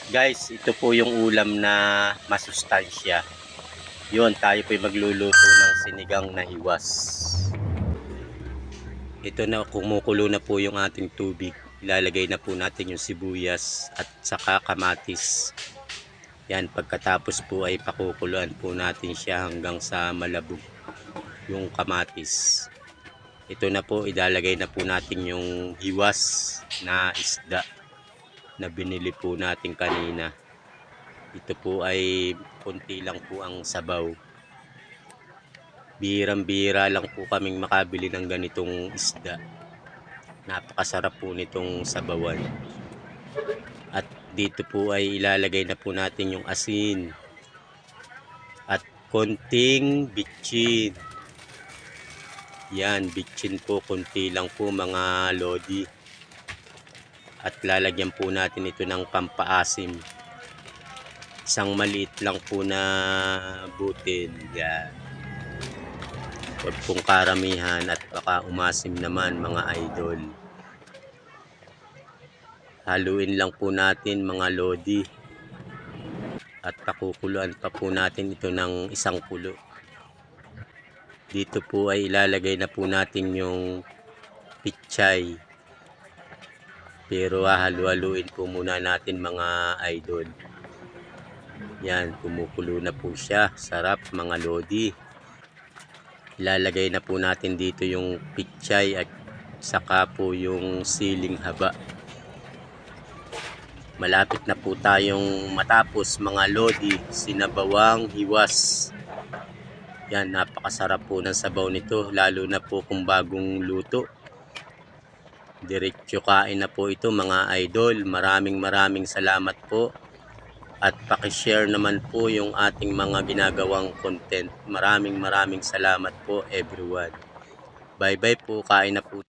Guys, ito po yung ulam na masustansya. Yun, tayo po magluluto ng sinigang na hiwas. Ito na, kumukulo na po yung ating tubig. Ilalagay na po natin yung sibuyas at saka kamatis. Yan, pagkatapos po ay pakukuluan po natin siya hanggang sa malabog yung kamatis. Ito na po, ilalagay na po natin yung hiwas na isda na binili po natin kanina. Ito po ay konti lang po ang sabaw. Bihirang-bihira lang po kaming makabili ng ganitong isda. Napakasarap po nitong sabawan. At dito po ay ilalagay na po natin yung asin at konting bitchin. Yan, bitchin po, konti lang po mga lodi. At lalagyan po natin ito ng pampaasim. Isang maliit lang po na butil. Yan. Huwag pong karamihan at baka umasim naman mga idol. Haluin lang po natin mga lodi. At pakukuluan pa po natin ito ng isang kulo. Dito po ay ilalagay na po natin yung pichay. Pero halu-haluin po muna natin mga idol. Yan, kumukulo na po siya. Sarap mga lodi. Ilalagay na po natin dito yung pichay at saka po yung siling haba. Malapit na po tayong matapos mga lodi, sinabawang hiwas. Yan, napakasarap po ng sabaw nito, lalo na po kung bagong luto. Diretso kain na po ito mga idol. Maraming salamat po. At paki-share naman po yung ating mga ginagawang content. Maraming salamat po everyone. Bye bye po, kain na po.